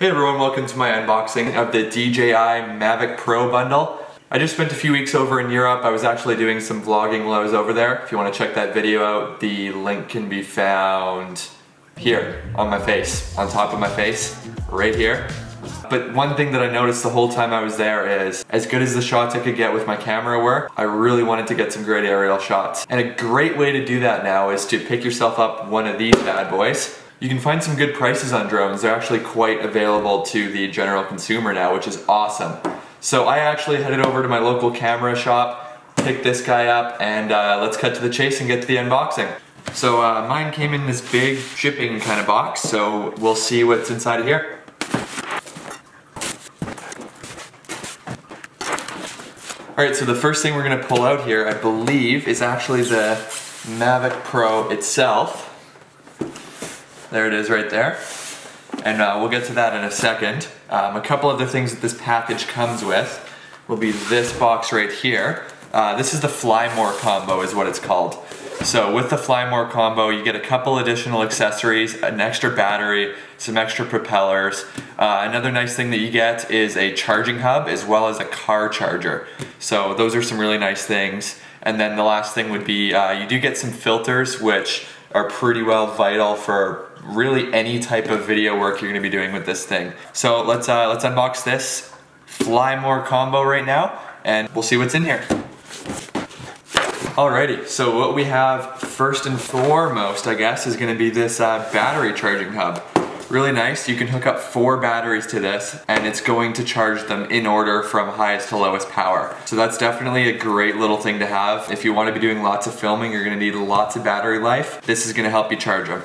Hey everyone, welcome to my unboxing of the DJI Mavic Pro Bundle. I just spent a few weeks over in Europe. I was actually doing some vlogging while I was over there. If you want to check that video out, the link can be found here on my face, on top of my face, right here. But one thing that I noticed the whole time I was there is, as good as the shots I could get with my camera were, I really wanted to get some great aerial shots. And a great way to do that now is to pick yourself up one of these bad boys. You can find some good prices on drones. They're actually quite available to the general consumer now, which is awesome. So I actually headed over to my local camera shop, picked this guy up, and let's cut to the chase and get to the unboxing. So mine came in this big shipping kind of box, so we'll see what's inside of here. Alright, so the first thing we're going to pull out here, I believe, is actually the Mavic Pro itself. There it is right there. And we'll get to that in a second. A couple other things that this package comes with will be this box right here. This is the Fly More combo is what it's called. So with the Fly More combo, you get a couple additional accessories, an extra battery, some extra propellers. Another nice thing that you get is a charging hub as well as a car charger. So those are some really nice things. And then the last thing would be you do get some filters, which are pretty well vital for really any type of video work you're going to be doing with this thing. So let's unbox this Fly More combo right now, and we'll see what's in here. Alrighty, so what we have first and foremost, I guess, is going to be this battery charging hub. Really nice. You can hook up 4 batteries to this, and it's going to charge them in order from highest to lowest power. So that's definitely a great little thing to have. If you want to be doing lots of filming, you're going to need lots of battery life. This is going to help you charge them.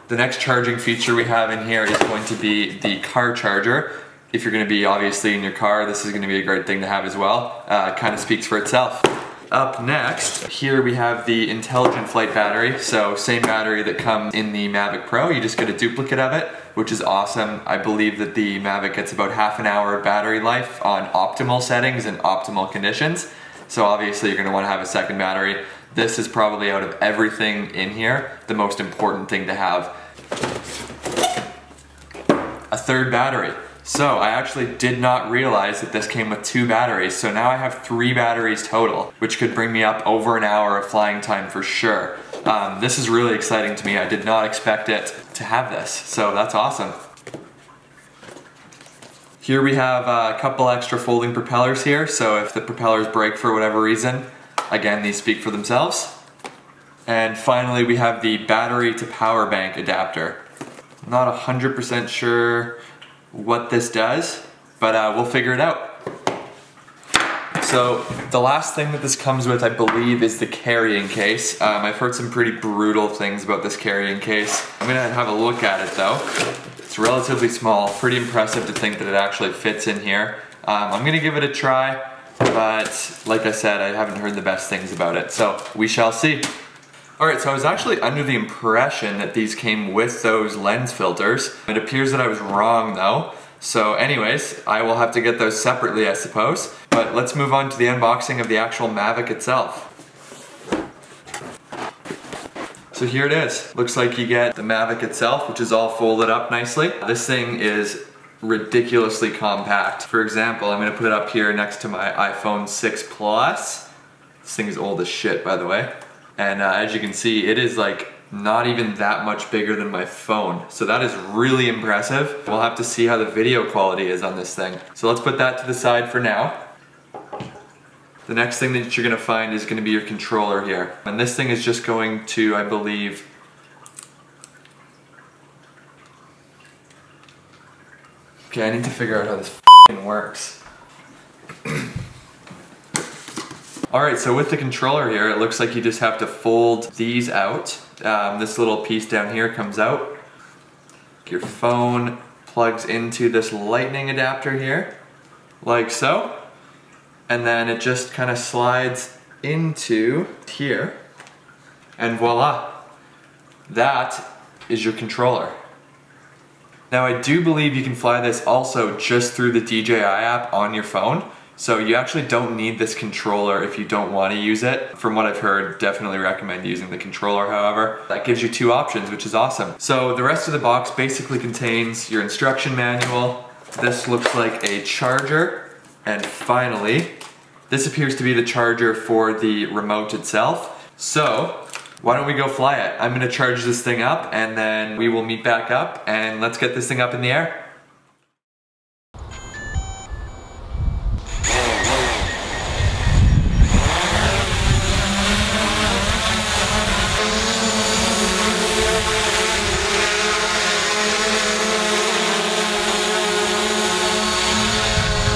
The next charging feature we have in here is going to be the car charger. If you're going to be obviously in your car, this is going to be a great thing to have as well. Kind of speaks for itself. Up next, here we have the intelligent flight battery. So same battery that comes in the Mavic Pro, you just get a duplicate of it, which is awesome. I believe that the Mavic gets about half an hour of battery life on optimal settings and optimal conditions. So obviously you're going to want to have a second battery. This is probably, out of everything in here, the most important thing to have. A third battery. So I actually did not realize that this came with 2 batteries, so now I have 3 batteries total, which could bring me up over an hour of flying time for sure. This is really exciting to me. I did not expect it to have this, so that's awesome. Here we have a couple extra folding propellers here, so if the propellers break for whatever reason, again, these speak for themselves. And finally, we have the battery to power bank adapter. I'm not 100% sure what this does, but we'll figure it out. So the last thing that this comes with, I believe, is the carrying case. I've heard some pretty brutal things about this carrying case. I'm gonna have a look at it though. It's relatively small, pretty impressive to think that it actually fits in here. I'm gonna give it a try, but like I said, I haven't heard the best things about it, so we shall see. Alright, so I was actually under the impression that these came with those lens filters. It appears that I was wrong though. So anyways, I will have to get those separately, I suppose. But let's move on to the unboxing of the actual Mavic itself. So here it is. Looks like you get the Mavic itself, which is all folded up nicely. This thing is ridiculously compact. For example, I'm gonna put it up here next to my iPhone 6 Plus. This thing is old as shit, by the way. And as you can see, it is like not even that much bigger than my phone. So that is really impressive. We'll have to see how the video quality is on this thing. So let's put that to the side for now. The next thing that you're gonna find is gonna be your controller here. And this thing is just going to, I believe, okay, I need to figure out how this f***ing works. Alright, so with the controller here, it looks like you just have to fold these out. This little piece down here comes out. Your phone plugs into this lightning adapter here, like so. And then it just kind of slides into here. And voila, that is your controller. Now I do believe you can fly this also just through the DJI app on your phone. So you actually don't need this controller if you don't want to use it. From what I've heard, definitely recommend using the controller, however. That gives you two options, which is awesome. So the rest of the box basically contains your instruction manual. This looks like a charger. And finally, this appears to be the charger for the remote itself. So why don't we go fly it? I'm gonna charge this thing up and then we will meet back up and let's get this thing up in the air.